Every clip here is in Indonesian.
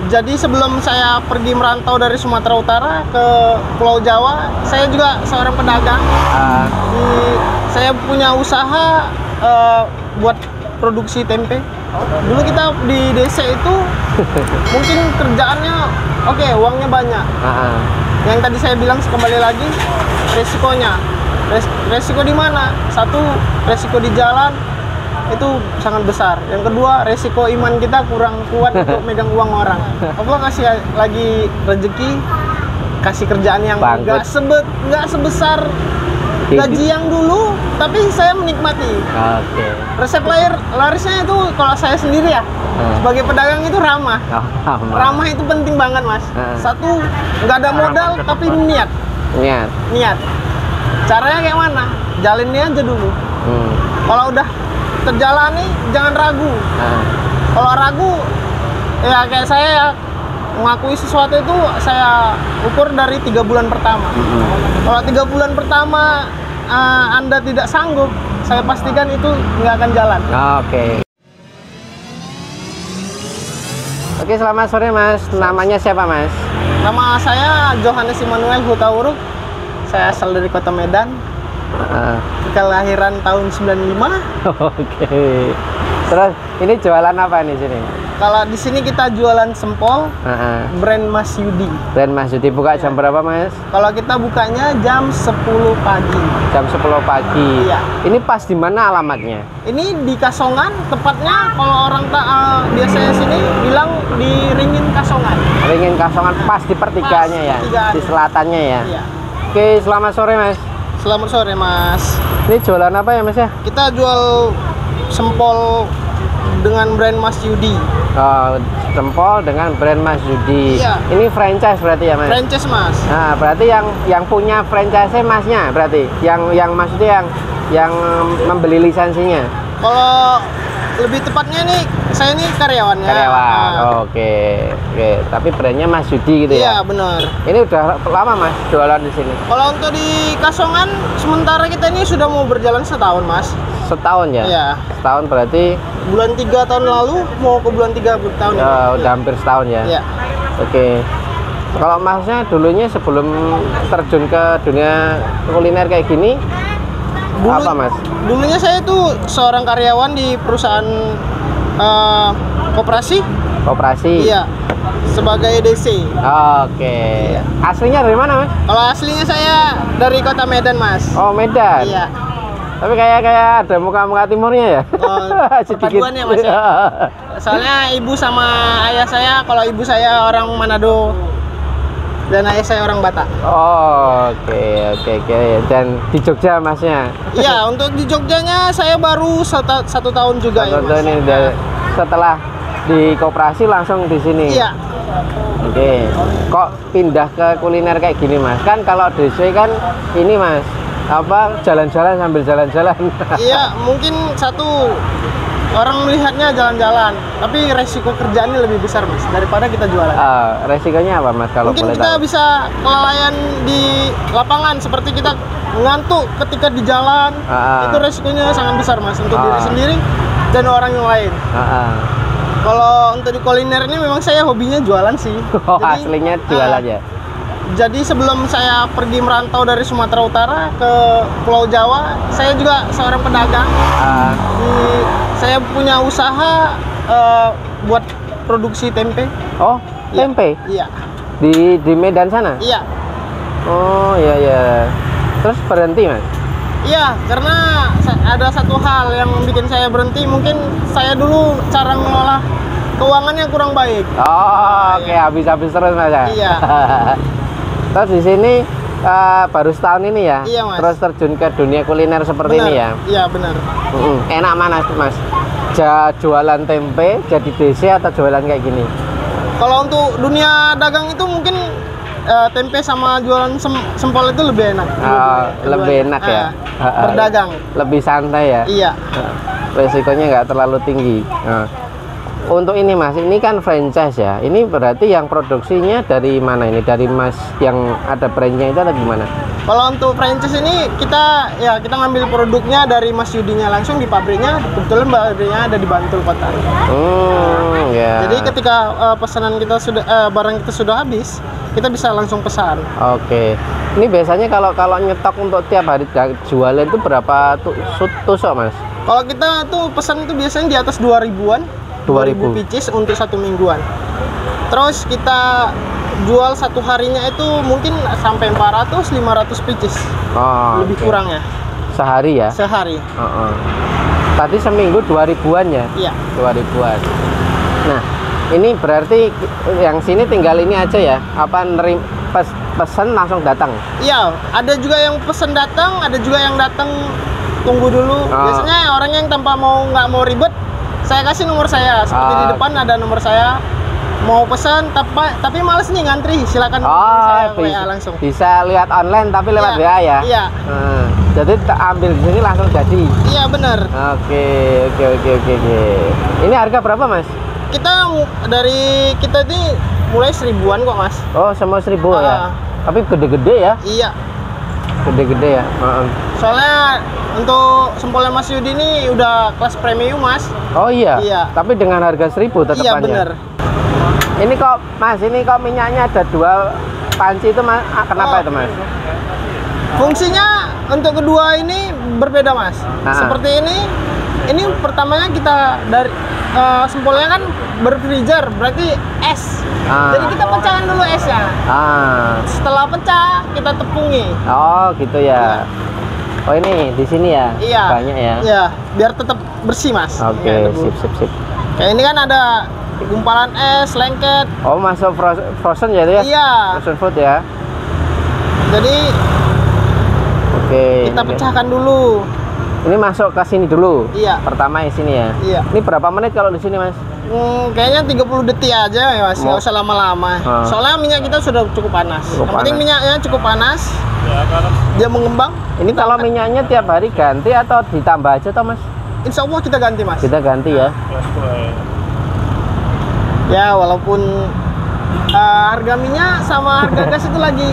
Jadi sebelum saya pergi merantau dari Sumatera Utara ke Pulau Jawa, saya juga seorang pedagang. Saya punya usaha buat produksi tempe. Dulu kita di desa itu mungkin kerjaannya oke, uangnya banyak. Yang tadi saya bilang kembali lagi, resikonya. Resiko di mana? Satu, resiko di jalan itu sangat besar. Yang kedua, resiko iman kita kurang kuat untuk megang uang orang. Allah kasih lagi rezeki, kasih kerjaan yang nggak sebesar gaji yang dulu, tapi saya menikmati. Resep larisnya itu kalau saya sendiri ya, sebagai pedagang itu ramah. Ramah itu penting banget, Mas. Satu, nggak ada modal tapi niat. Caranya kayak mana? Jalani aja dulu. Kalau udah terjalani, jangan ragu. Kalau ragu, ya kayak saya ya, mengakui sesuatu itu saya ukur dari 3 bulan pertama. Kalau 3 bulan pertama Anda tidak sanggup, saya pastikan itu nggak akan jalan. Oke, selamat sore Mas. Namanya siapa Mas? Nama saya Johannes Immanuel Hutauruk. Saya asal dari Kota Medan. Kelahiran tahun 95. Terus ini jualan apa nih sini? Kalau di sini kita jualan sempol, brand Mas Yudi. Brand Mas Yudi buka jam berapa Mas? Kalau kita bukanya jam 10 pagi. Jam 10 pagi. Iya. Ini pas di mana alamatnya? Ini di Kasongan, tepatnya kalau orang biasanya sini bilang di Ringin Kasongan. Ringin Kasongan pas di pertigaannya ya, di selatannya ya. Iya. Oke, selamat sore Mas. Selamat sore Mas. Ini jualan apa ya Mas ya? Kita jual sempol dengan brand Mas Yudi. Sempol dengan brand Mas Yudi. Iya. Ini franchise berarti ya Mas? Franchise Mas. Nah, berarti yang punya franchise Masnya berarti? Yang maksudnya yang membeli lisensinya? Kalau lebih tepatnya nih, saya ini karyawannya. Oke. Tapi brandnya Mas Yudi gitu ya? Iya, benar. Ini udah lama Mas jualan di sini? Kalau untuk di Kasongan, sementara kita ini sudah mau berjalan setahun Mas. Setahun ya? Iya. Setahun berarti? Bulan 3 tahun lalu, mau ke bulan 3 tahun ini. Udah hampir setahun ya? Iya. Oke. Kalau Masnya dulunya sebelum terjun ke dunia kuliner kayak gini, apa Mas? Dulunya saya tuh seorang karyawan di perusahaan koperasi. Iya, sebagai DC. Oke. Iya. Aslinya dari mana Mas? Kalau aslinya saya dari Kota Medan Mas. Oh, Medan. Iya. Tapi kayak ada muka-muka timurnya ya? Perpaduan ya Mas ya? Soalnya ibu sama ayah saya, kalau ibu saya orang Manado dan ayah saya orang Batak. Oke. Dan di Jogja Masnya? Iya, untuk di Jogjanya saya baru satu tahun juga ya Mas. Ini setelah di koperasi langsung di sini? Iya. Oke. Kok pindah ke kuliner kayak gini Mas? Kan kalau DC kan ini Mas, jalan-jalan sambil jalan-jalan. Iya, mungkin satu orang melihatnya jalan-jalan, tapi resiko kerjaannya lebih besar Mas daripada kita jualan. Resikonya apa Mas kalau mungkin boleh kita tahu? bisa kelalaian di lapangan, seperti kita ngantuk ketika di jalan. Itu resikonya sangat besar Mas untuk diri sendiri dan orang yang lain. Kalau untuk di kuliner ini memang saya hobinya jualan sih. Jadi, aslinya jualan ya? Jadi sebelum saya pergi merantau dari Sumatera Utara ke Pulau Jawa, saya juga seorang pedagang. Saya punya usaha buat produksi tempe. Oh, tempe? Iya. Di Medan sana? Iya. Oh, iya. Terus berhenti Mas? Iya, karena ada satu hal yang bikin saya berhenti. Mungkin saya dulu cara mengelola keuangannya kurang baik. Oke, habis-habis terus Mas ya? Iya. Terus di sini baru setahun ini ya? Iya Mas. Terus terjun ke dunia kuliner seperti ini ya? Iya benar. Enak mana Mas? Jualan tempe jadi DC atau jualan kayak gini? Kalau untuk dunia dagang itu mungkin tempe sama jualan sempol itu lebih enak. Lebih enak ya? Berdagang. Lebih santai ya? Iya. Resikonya nggak terlalu tinggi. Untuk ini Mas, ini kan franchise ya. Ini berarti yang produksinya dari mana ini? Dari Mas yang ada brandnya itu atau gimana? Kalau untuk franchise ini kita ngambil produknya dari Mas Yudinya langsung di pabriknya. Kebetulan pabriknya ada di Bantul Kota. Ya. Jadi ketika pesanan kita barang kita sudah habis, kita bisa langsung pesan. Oke. Ini biasanya kalau nyetok untuk tiap hari jualan itu berapa tusuk, Mas? Kalau kita tuh pesan itu biasanya di atas 2000-an. 2000 pieces untuk 1 mingguan. Terus kita jual satu harinya itu mungkin sampai 400-500 pieces. Lebih kurang ya. Sehari ya? Sehari. Tadi seminggu 2000-an ya? Iya. 2000-an. Nah, ini berarti yang sini tinggal ini aja ya? Apa pesan langsung datang? Iya, ada juga yang pesan datang, ada juga yang datang tunggu dulu. Biasanya orang yang nggak mau ribet, saya kasih nomor saya. Seperti di depan ada nomor saya. Mau pesan tapi males nih ngantri, silakan saya WA langsung. Bisa lihat online tapi lewat WA ya? Iya. Jadi ambil di sini langsung jadi. Iya benar. Oke. Ini harga berapa, Mas? Kita ini mulai 1000-an kok, Mas. Oh, semua 1000 ya. Tapi gede-gede ya? Iya. Gede-gede ya. Soalnya untuk sempolnya Mas Yudi ini udah kelas premium, Mas. Oh iya. Tapi dengan harga 1000 tetepannya. Iya benar. Ini kok Mas, minyaknya ada 2 panci itu, Mas. Kenapa itu, Mas? Fungsinya untuk kedua ini berbeda, Mas. Seperti ini pertamanya kita dari sempolnya kan berfreezer, berarti es. Jadi kita pecahkan dulu esnya. Setelah pecah kita tepungi. Oh gitu ya. Oh ini di sini ya? Iya. Banyak ya? Iya, biar tetap bersih, Mas. Oke, sip. Kayak ini kan ada gumpalan es, lengket. Oh, masuk frozen ya itu ya? Iya. Frozen food ya? Jadi kita pecahkan dulu. Ini masuk ke sini dulu? Iya. Pertama di sini ya? Iya. Ini berapa menit kalau di sini, Mas? Kayaknya 30 detik aja ya, Mas. Nggak usah lama-lama. Soalnya minyak kita sudah cukup panas. Yang penting minyaknya cukup panas. Dia mengembang. Ini kalau minyaknya tiap hari ganti atau ditambah aja toh, Mas? Insya Allah kita ganti, Mas. Kita ganti ya. Ya, walaupun harga minyak sama harga gas itu lagi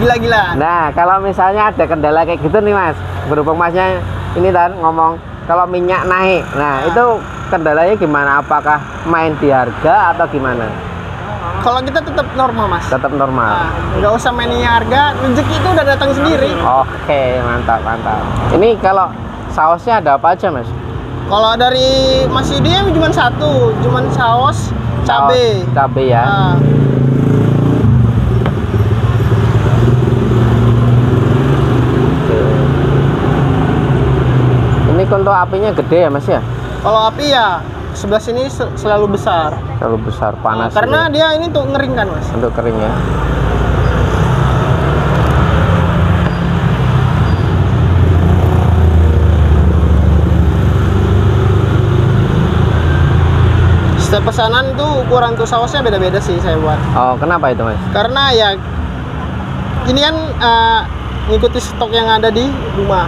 gila-gilaan. Nah, kalau misalnya ada kendala kayak gitu nih, Mas. Berhubung Masnya ini kan ngomong kalau minyak naik. Nah, itu kendalanya gimana? Apakah main di harga atau gimana? Kalau kita tetap normal, Mas. Tetap normal. Nggak usah mainnya harga, rezeki itu udah datang sendiri. Oke, mantap. Ini kalau sausnya ada apa aja, Mas? Kalau dari Mas Yudi cuma satu, cuma saus cabe. Cabe ya. Ini untuk apinya gede ya, Mas ya? Kalau api ya sebelah sini selalu besar. Selalu besar, panas. Karena dia ini untuk ngeringkan, Mas. Untuk kering ya. Setiap pesanan tuh ukuran untuk sausnya beda-beda sih saya buat. Oh, kenapa itu, Mas? Karena ya ini kan ngikuti stok yang ada di rumah.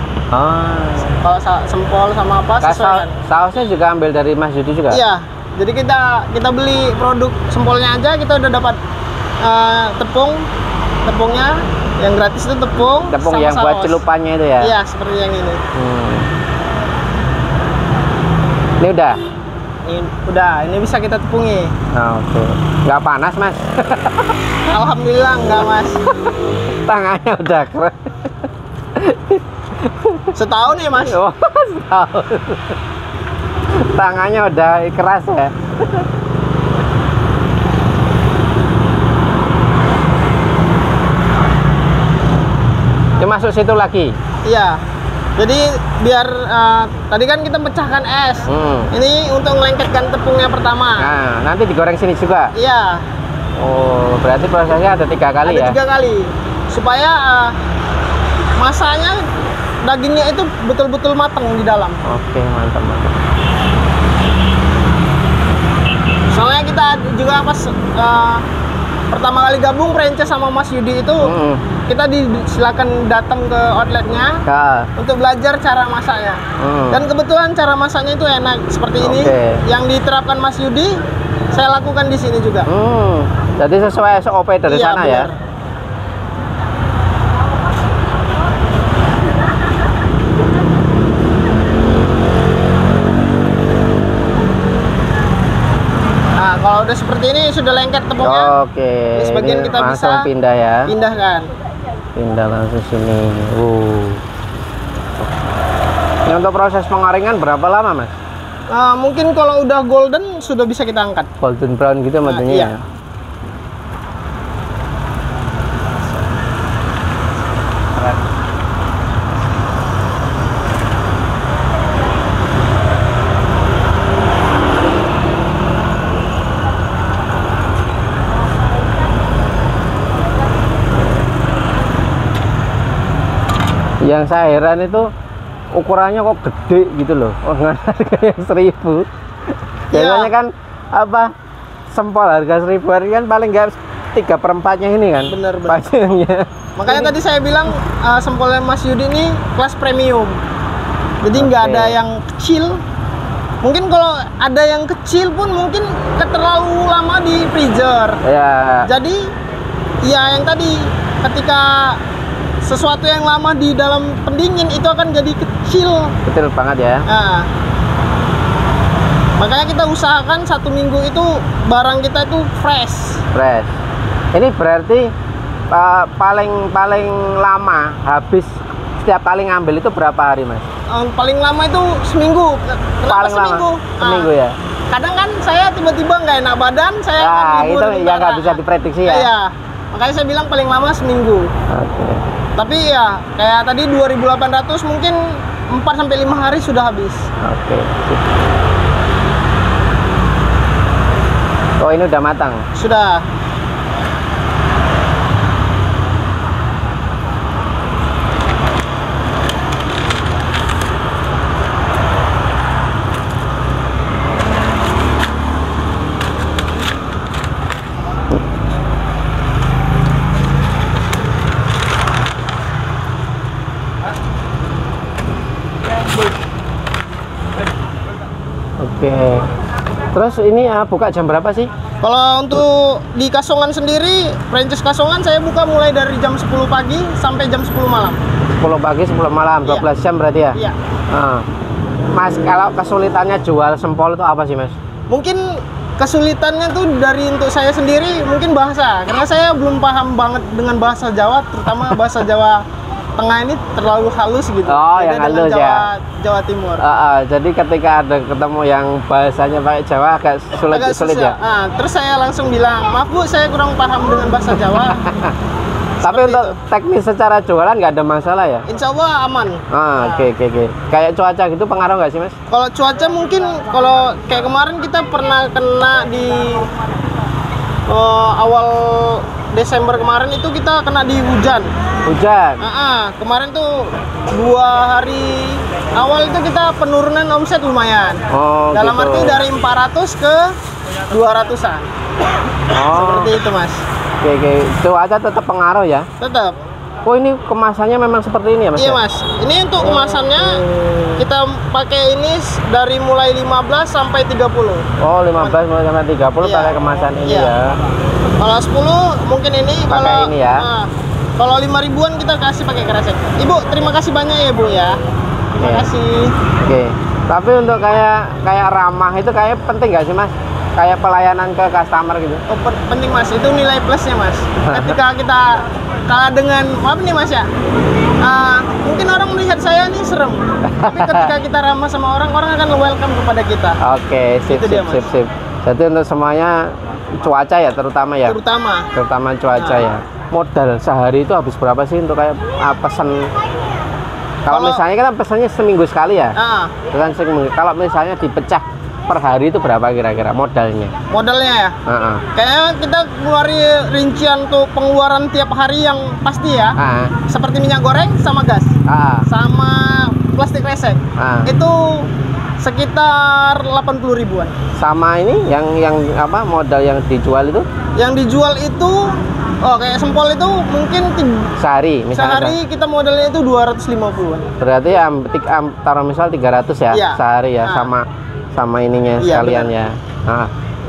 Kalau sempol sama apa sesuai. Sausnya juga ambil dari Mas Yudi juga? Iya. Jadi kita beli produk sempolnya aja, kita udah dapat tepungnya yang gratis itu tepung sama yang saus. Buat celupannya itu ya? Iya, seperti yang ini. Ini udah? Ini bisa kita tepungi. Oke. Nggak panas, Mas? Alhamdulillah nggak, Mas. Tangannya udah keren. Setahun ya, Mas? Oh, setahun. Tangannya udah keras ya. Dia masuk situ lagi? Iya. Jadi biar tadi kan kita pecahkan es. Ini untuk melengketkan tepungnya pertama. Nah, nanti digoreng sini juga? Iya. Oh, berarti prosesnya ada 3 kali ya? Ada 3 kali. Supaya masanya dagingnya itu betul-betul matang di dalam. Oke, mantap. Soalnya kita juga pas pertama kali gabung franchise sama Mas Yudi itu kita silakan datang ke outletnya untuk belajar cara masaknya. Dan kebetulan cara masaknya itu enak seperti ini. Yang diterapkan Mas Yudi saya lakukan di sini juga. Jadi sesuai SOP dari sana. Bener. Ya. Kalau udah seperti ini sudah lengket tepungnya. Oke. Sebagian Ini kita bisa langsung pindah ya. pindahkan. Pindah langsung sini. Ini untuk proses pengorengan berapa lama, Mas? Mungkin kalau udah golden sudah bisa kita angkat. Golden brown gitu maksudnya iya. ya. Yang saya heran itu ukurannya kok gede gitu loh. Oh, harganya 1.000. Biasanya kan apa, sempol harga 1.000 kan paling nggak 3/4-nya ini kan. Bener. Panjangnya. Makanya tadi saya bilang sempolnya Mas Yudi ini kelas premium. Jadi nggak ada yang kecil. Mungkin kalau ada yang kecil pun mungkin terlalu lama di freezer. Ya. Jadi ya yang tadi, ketika sesuatu yang lama di dalam pendingin itu akan jadi kecil. Betul banget ya. Nah, makanya kita usahakan 1 minggu itu barang kita itu fresh. Fresh. Ini berarti paling lama habis setiap kali ngambil itu berapa hari, Mas? Paling lama itu seminggu. Kenapa Paling seminggu? lama seminggu ya. Kadang kan saya tiba-tiba nggak enak badan, saya akan libur itu yang nggak sementara. bisa diprediksi ya. Iya, makanya saya bilang paling lama seminggu. Oke. Tapi ya kayak tadi 2.800 mungkin 4-5 hari sudah habis. Oke. Oh, ini udah matang. Sudah. Oke. Terus ini buka jam berapa sih? Kalau untuk di Kasongan sendiri, franchise Kasongan saya buka mulai dari jam 10 pagi sampai jam 10 malam. 10 pagi, 10 malam, 12 jam berarti ya? Iya. Mas, kalau kesulitannya jual sempol itu apa sih, Mas? Mungkin kesulitannya tuh dari untuk saya sendiri mungkin bahasa, karena saya belum paham banget dengan bahasa Jawa, terutama bahasa Jawa Tengah ini terlalu halus gitu. Oh, beda yang dengan halus ya. Jawa Timur. Jadi ketika ada ketemu yang bahasanya pakai Jawa agak sulit susah. ya. Terus saya langsung bilang, maaf Bu, saya kurang paham dengan bahasa Jawa. Tapi untuk teknis secara jualan nggak ada masalah ya? Insya Allah aman. Oke. Kayak cuaca gitu pengaruh nggak sih, Mas? Kalau cuaca mungkin, kalau kayak kemarin kita pernah kena di awal Desember kemarin itu kita kena di hujan. Hujan? Kemarin tuh 2 hari awal itu kita penurunan omset lumayan. Oh, dalam gitu. arti dari 400 ke 200-an. Seperti itu, Mas. Oke. Cuaca tetap pengaruh ya? Tetap. Oh, ini kemasannya memang seperti ini ya, Mas? Iya, Mas. Ini untuk kemasannya kita pakai ini dari mulai 15 sampai 30. Oh, 15 mulai sampai 30 Iya. pakai kemasan ini Iya. ya. Kalau 10 mungkin ini, Pakai kalau ini ya. Kalau 5 ribuan kita kasih pakai kresek. Ibu, terima kasih banyak ya, Bu ya. Terima Oke. kasih. Oke. Tapi untuk kayak ramah itu kayak penting nggak sih, Mas? Kayak pelayanan ke customer gitu. Oh, penting, Mas. Itu nilai plusnya, Mas. Ketika kita kalah dengan, maaf nih, Mas ya. Mungkin orang melihat saya nih serem. Tapi ketika kita ramah sama orang akan welcome kepada kita. Oke, sip. Itu dia, Mas. Jadi untuk semuanya cuaca ya terutama ya. Terutama cuaca ya. Modal sehari itu habis berapa sih untuk kayak pesan? Kalau misalnya kita pesannya seminggu sekali ya. Pesan seminggu. Kalau misalnya dipecah per hari itu berapa kira-kira modalnya? Modalnya ya? Kayaknya kita keluarin rincian untuk pengeluaran tiap hari yang pasti ya. Seperti minyak goreng sama gas. Sama plastik resek. Itu sekitar 80 ribuan. Sama ini yang apa modal yang dijual itu? Yang dijual itu kayak sempol itu mungkin sehari misalnya. Sehari kita modalnya itu 250-an. Berarti taruh misal 300 ya, iya. Sehari ya, sama ininya iya, sekalian benar. ya.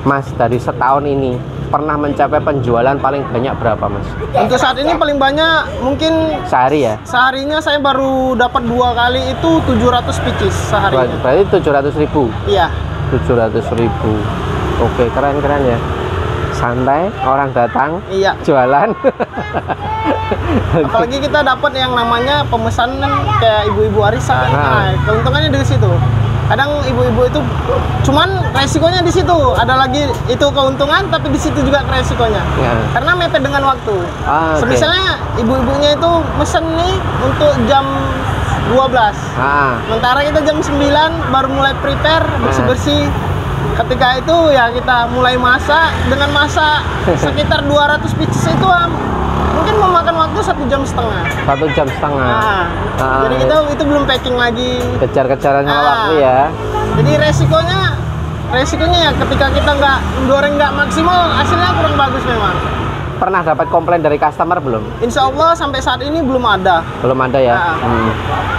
Mas, dari setahun ini pernah mencapai penjualan paling banyak berapa, Mas? Untuk saat ini paling banyak mungkin sehari ya? Seharinya saya baru dapat 2 kali itu 700 pieces seharinya. Berarti 700.000? Iya. 700.000. Oke, keren-keren ya. Santai, orang datang, iya, jualan. Apalagi kita dapat yang namanya pemesanan kayak ibu-ibu arisan. Nah, keuntungannya di situ. Kadang ibu-ibu itu cuman resikonya di situ. Ada lagi itu keuntungan, tapi di situ juga resikonya. Ya. Karena mepet dengan waktu. Misalnya ibu-ibunya itu mesen nih untuk jam 12. Sementara kita jam 9 baru mulai prepare, bersih-bersih. Ketika itu ya kita mulai masak. Dengan masak sekitar 200 pieces itu mungkin memakan waktu 1,5 jam. 1,5 jam. Jadi kita itu belum packing lagi. Kejar-kejaran sama waktu ya. Jadi resikonya ya ketika kita nggak goreng nggak maksimal, hasilnya kurang bagus memang. Pernah dapat komplain dari customer belum? Insya Allah sampai saat ini belum ada. Belum ada ya.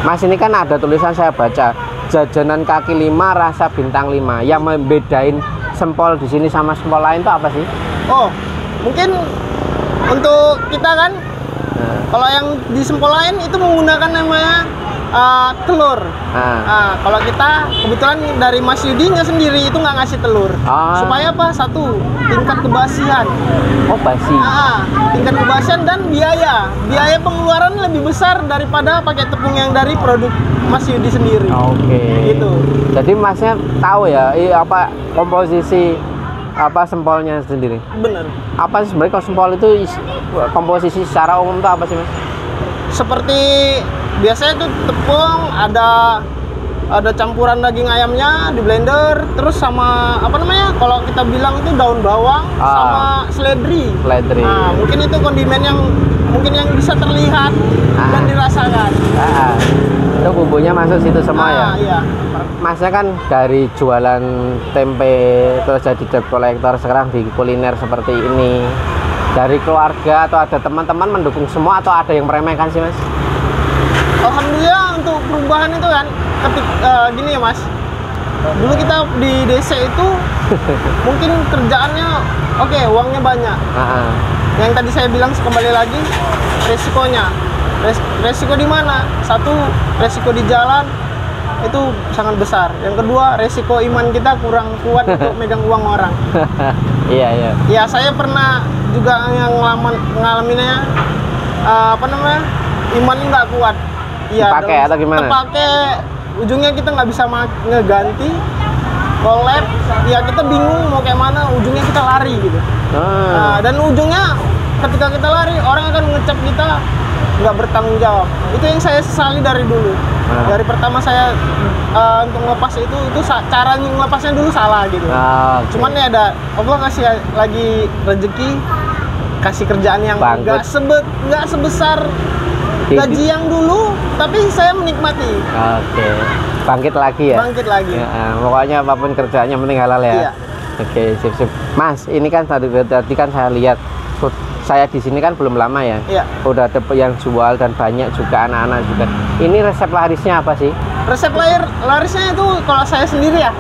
Mas, ini kan ada tulisan saya baca, jajanan kaki 5 rasa bintang 5. Yang membedain sempol di sini sama sempol lain itu apa sih? Oh, mungkin untuk kita kan, kalau yang di sempol lain itu menggunakan namanya telur. Kalau kita kebetulan dari Mas Yudinya sendiri itu nggak ngasih telur. Supaya apa? Satu, tingkat kebasian. Oh, basi. Tingkat kebasian dan biaya pengeluaran lebih besar daripada pakai tepung yang dari produk Mas Yudi sendiri. Oke. Gitu. Jadi Masnya tahu ya, apa komposisi apa sempolnya sendiri? Bener. Apa sih sebenarnya kalau sempol itu komposisi secara umum itu apa sih, Mas? Seperti biasanya itu tepung, ada campuran daging ayamnya di blender, terus sama apa namanya? Kalau kita bilang itu daun bawang sama seledri. Nah, mungkin itu kondimen yang bisa terlihat dan dirasakan. Itu bumbunya masuk situ semua ya? Iya. Masnya kan dari jualan tempe terus jadi debt collector, sekarang di kuliner seperti ini. Dari keluarga atau ada teman-teman mendukung semua atau ada yang meremehkan sih, Mas? Alhamdulillah untuk perubahan itu kan gini ya, Mas. Dulu kita di desa itu mungkin kerjaannya oke, uangnya banyak. Yang tadi saya bilang kembali lagi resikonya. Resiko di mana? Satu, resiko di jalan itu sangat besar. Yang kedua, resiko iman kita kurang kuat untuk megang uang orang. Iya. Ya, saya pernah juga yang ngalaminnya iman nggak kuat. Iya. Pakai atau gimana? Terpakai, ujungnya kita nggak bisa ngeganti. Collab, ya kita bingung mau kayak mana. Ujungnya kita lari gitu. Dan ujungnya ketika kita lari, orang akan ngecap kita nggak bertanggung jawab. Itu yang saya sesali dari dulu. Dari pertama saya untuk ngelepas itu cara ngelepasnya dulu salah gitu. Cuman ya ada Allah kasih lagi rezeki, kasih kerjaan yang nggak sebesar gaji yang dulu, tapi saya menikmati. Bangkit lagi ya. Pokoknya apapun kerjaannya penting halal ya. Oke, sip. Mas, ini kan tadi kan saya lihat, saya di sini kan belum lama ya. Udah ada yang jual dan banyak juga anak-anak juga. Ini resep larisnya apa sih? Resep larisnya itu kalau saya sendiri ya,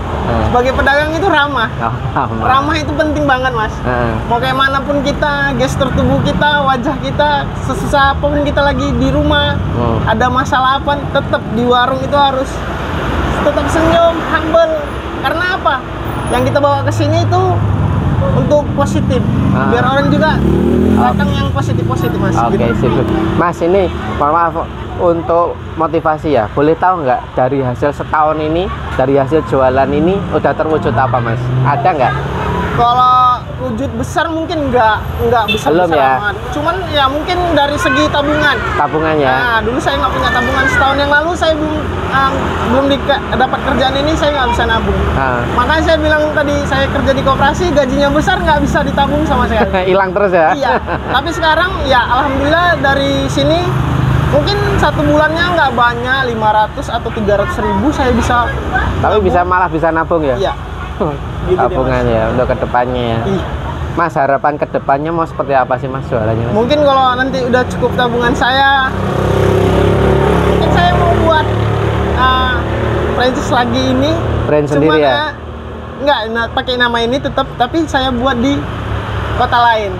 sebagai pedagang itu ramah. Ramah itu penting banget, Mas. Mau kayak manapun kita, gestur tubuh kita, wajah kita, sesusah apapun kita lagi di rumah, ada masalah apa, tetap di warung itu harus tetap senyum, humble. Karena apa? Yang kita bawa ke sini itu untuk positif, biar orang juga datang yang positif Mas. Oke, sip. Mas, ini mohon maaf untuk motivasi ya, boleh tahu nggak dari hasil setahun ini, dari hasil jualan ini udah terwujud apa, Mas? Ada nggak? Kalau wujud besar mungkin nggak besar ya amat. Cuman ya mungkin dari segi tabungannya. Nah, dulu saya nggak punya tabungan. Setahun yang lalu saya belum dapat kerjaan ini, saya nggak bisa nabung. Makanya saya bilang tadi, saya kerja di koperasi, gajinya besar nggak bisa ditabung sama sekali. Hilang terus ya? Iya. Tapi sekarang ya alhamdulillah dari sini mungkin satu bulannya nggak banyak, 500 atau 300 ribu saya bisa. Tapi nabung. Malah bisa nabung ya? Iya. Gitu tabungannya ya, untuk kedepannya ya. Mas, harapan kedepannya mau seperti apa sih, Mas, jualannya, Mas? Mungkin kalau nanti udah cukup tabungan saya, mungkin saya mau buat franchise lagi ini. Brand sendiri ya? Enggak, pakai nama ini tetap, tapi saya buat di kota lain.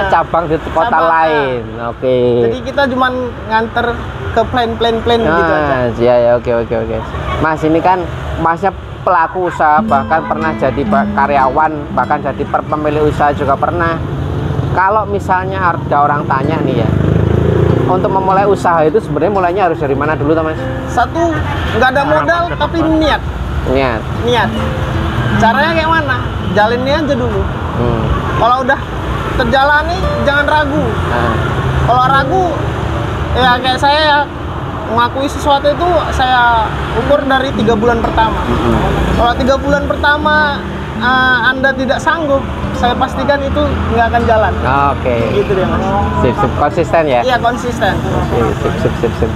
Cabang di kota lain. Oke. Jadi kita cuman nganter ke plan gitu aja. Iya, oke. Mas, ini kan Masnya pelaku usaha, bahkan pernah jadi karyawan, bahkan jadi pemilik usaha juga pernah. Kalau misalnya ada orang tanya nih ya, untuk memulai usaha itu sebenarnya mulainya harus dari mana dulu, Mas? Satu, nggak ada modal tapi niat. Niat. Caranya kayak mana? Jalani aja dulu. Kalau udah terjalani, jangan ragu. Kalau ragu, ya kayak saya ya, mengakui sesuatu itu saya ukur dari 3 bulan pertama. Kalau 3 bulan pertama Anda tidak sanggup, saya pastikan itu nggak akan jalan. Oke. Gitu deh, Mas. Sip, konsisten ya? Iya, konsisten. Sip.